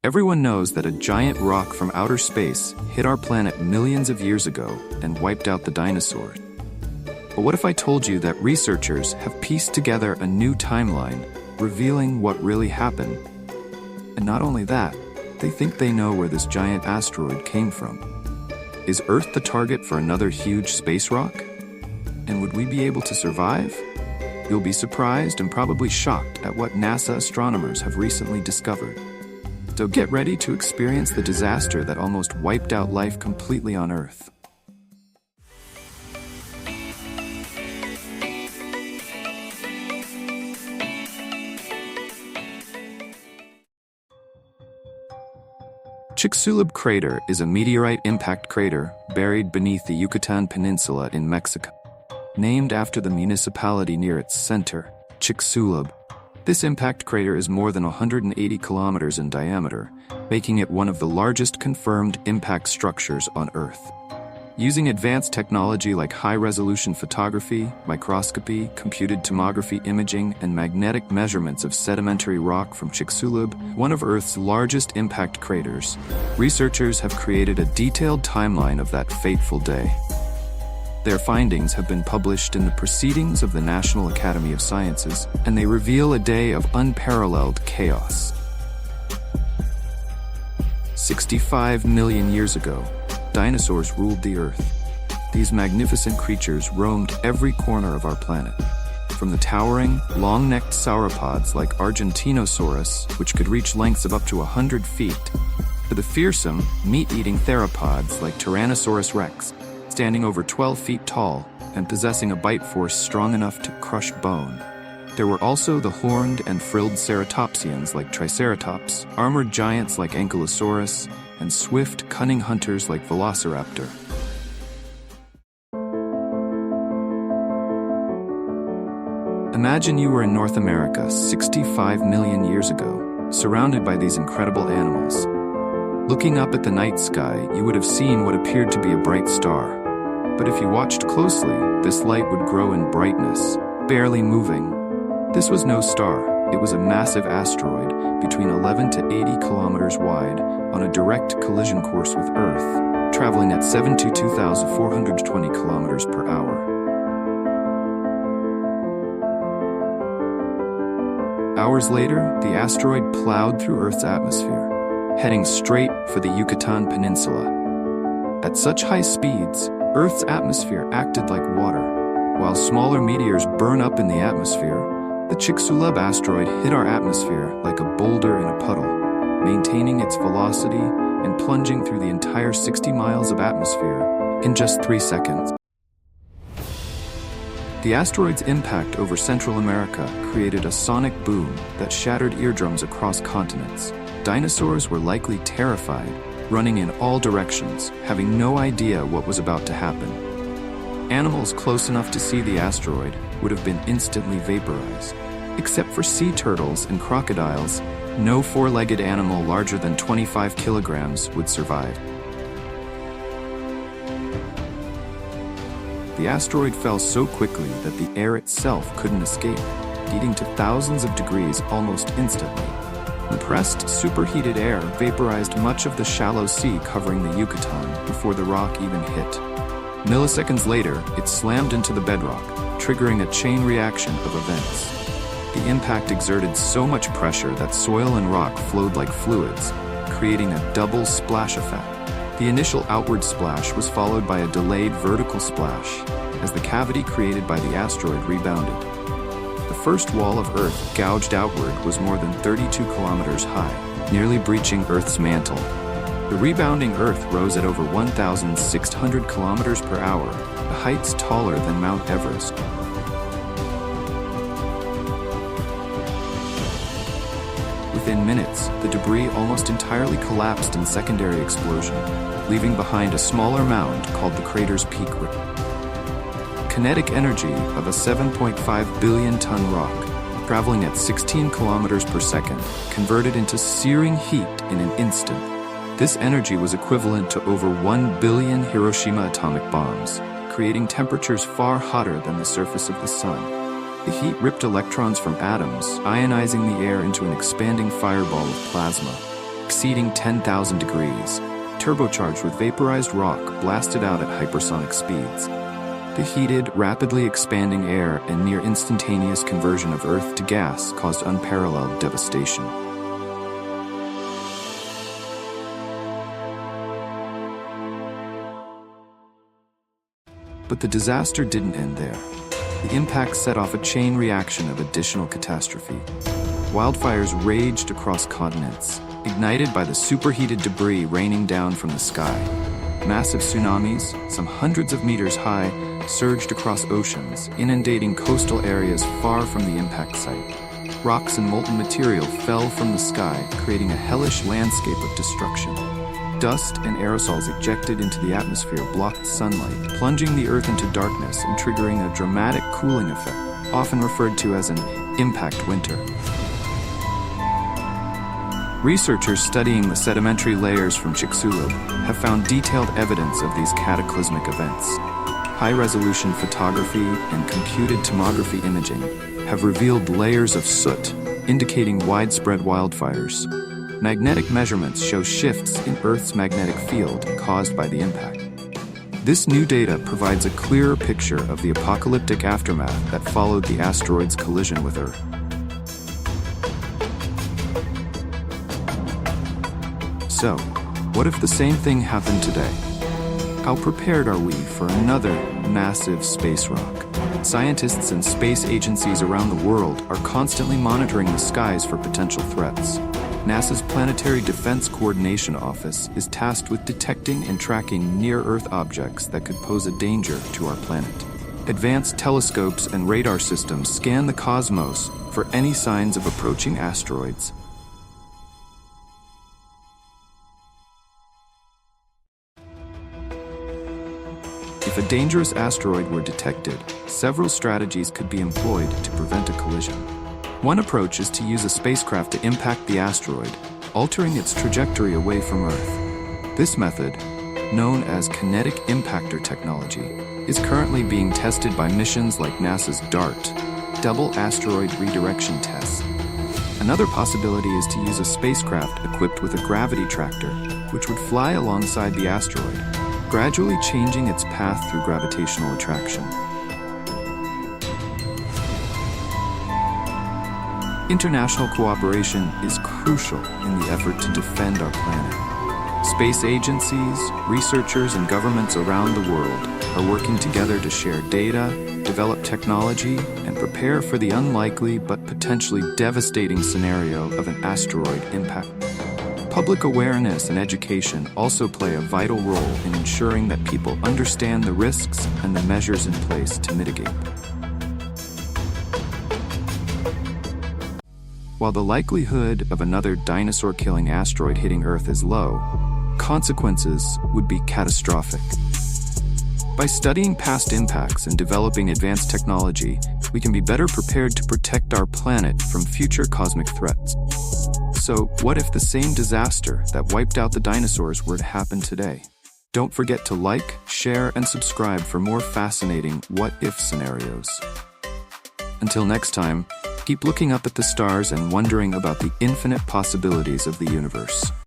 Everyone knows that a giant rock from outer space hit our planet millions of years ago and wiped out the dinosaurs. But what if I told you that researchers have pieced together a new timeline, revealing what really happened? And not only that, they think they know where this giant asteroid came from. Is Earth the target for another huge space rock? And would we be able to survive? You'll be surprised and probably shocked at what NASA astronomers have recently discovered. So get ready to experience the disaster that almost wiped out life completely on Earth. Chicxulub crater is a meteorite impact crater buried beneath the Yucatan Peninsula in Mexico. Named after the municipality near its center, Chicxulub, this impact crater is more than 180 kilometers in diameter, making it one of the largest confirmed impact structures on Earth. Using advanced technology like high-resolution photography, microscopy, computed tomography imaging, and magnetic measurements of sedimentary rock from Chicxulub, one of Earth's largest impact craters, researchers have created a detailed timeline of that fateful day. Their findings have been published in the Proceedings of the National Academy of Sciences, and they reveal a day of unparalleled chaos. 65 million years ago, dinosaurs ruled the Earth. These magnificent creatures roamed every corner of our planet. From the towering, long-necked sauropods like Argentinosaurus, which could reach lengths of up to 100 feet, to the fearsome, meat-eating theropods like Tyrannosaurus rex, standing over 12 feet tall and possessing a bite force strong enough to crush bone. There were also the horned and frilled ceratopsians like Triceratops, armored giants like Ankylosaurus, and swift, cunning hunters like Velociraptor. Imagine you were in North America 65 million years ago, surrounded by these incredible animals. Looking up at the night sky, you would have seen what appeared to be a bright star. But if you watched closely, this light would grow in brightness, barely moving. This was no star. It was a massive asteroid between 11 to 80 kilometers wide on a direct collision course with Earth, traveling at 72,420 kilometers per hour. Hours later, the asteroid plowed through Earth's atmosphere, heading straight for the Yucatan Peninsula. At such high speeds, Earth's atmosphere acted like water. While smaller meteors burn up in the atmosphere, the Chicxulub asteroid hit our atmosphere like a boulder in a puddle, maintaining its velocity and plunging through the entire 60 miles of atmosphere in just 3 seconds. The asteroid's impact over Central America created a sonic boom that shattered eardrums across continents. Dinosaurs were likely terrified, running in all directions, having no idea what was about to happen. Animals close enough to see the asteroid would have been instantly vaporized. Except for sea turtles and crocodiles, no four-legged animal larger than 25 kilograms would survive. The asteroid fell so quickly that the air itself couldn't escape, heating to thousands of degrees almost instantly. Compressed, superheated air vaporized much of the shallow sea covering the Yucatan before the rock even hit. Milliseconds later, it slammed into the bedrock, triggering a chain reaction of events. The impact exerted so much pressure that soil and rock flowed like fluids, creating a double splash effect. The initial outward splash was followed by a delayed vertical splash, as the cavity created by the asteroid rebounded. The first wall of Earth gouged outward was more than 32 kilometers high, nearly breaching Earth's mantle. The rebounding Earth rose at over 1,600 kilometers per hour, the heights taller than Mount Everest. Within minutes, the debris almost entirely collapsed in secondary explosion, leaving behind a smaller mound called the crater's peak rim. Kinetic energy of a 7.5 billion-ton rock, traveling at 16 kilometers per second, converted into searing heat in an instant. This energy was equivalent to over 1 billion Hiroshima atomic bombs, creating temperatures far hotter than the surface of the sun. The heat ripped electrons from atoms, ionizing the air into an expanding fireball of plasma. exceeding 10,000 degrees, turbocharged with vaporized rock blasted out at hypersonic speeds. The heated, rapidly expanding air and near instantaneous conversion of Earth to gas caused unparalleled devastation. But the disaster didn't end there. The impact set off a chain reaction of additional catastrophe. Wildfires raged across continents, ignited by the superheated debris raining down from the sky. Massive tsunamis, some hundreds of meters high, surged across oceans, inundating coastal areas far from the impact site. Rocks and molten material fell from the sky, creating a hellish landscape of destruction. Dust and aerosols ejected into the atmosphere blocked sunlight, plunging the Earth into darkness and triggering a dramatic cooling effect, often referred to as an impact winter. Researchers studying the sedimentary layers from Chicxulub have found detailed evidence of these cataclysmic events. High-resolution photography and computed tomography imaging have revealed layers of soot, indicating widespread wildfires. Magnetic measurements show shifts in Earth's magnetic field caused by the impact. This new data provides a clearer picture of the apocalyptic aftermath that followed the asteroid's collision with Earth. So, what if the same thing happened today? How prepared are we for another massive space rock? Scientists and space agencies around the world are constantly monitoring the skies for potential threats. NASA's Planetary Defense Coordination Office is tasked with detecting and tracking near-Earth objects that could pose a danger to our planet. Advanced telescopes and radar systems scan the cosmos for any signs of approaching asteroids. If a dangerous asteroid were detected, several strategies could be employed to prevent a collision. One approach is to use a spacecraft to impact the asteroid, altering its trajectory away from Earth. This method, known as kinetic impactor technology, is currently being tested by missions like NASA's DART, Double Asteroid Redirection Test. Another possibility is to use a spacecraft equipped with a gravity tractor, which would fly alongside the asteroid, gradually changing its path through gravitational attraction. International cooperation is crucial in the effort to defend our planet. Space agencies, researchers, and governments around the world are working together to share data, develop technology, and prepare for the unlikely but potentially devastating scenario of an asteroid impact. Public awareness and education also play a vital role in ensuring that people understand the risks and the measures in place to mitigate. While the likelihood of another dinosaur-killing asteroid hitting Earth is low, consequences would be catastrophic. By studying past impacts and developing advanced technology, we can be better prepared to protect our planet from future cosmic threats. So, what if the same disaster that wiped out the dinosaurs were to happen today? Don't forget to like, share, and subscribe for more fascinating what-if scenarios. Until next time, keep looking up at the stars and wondering about the infinite possibilities of the universe.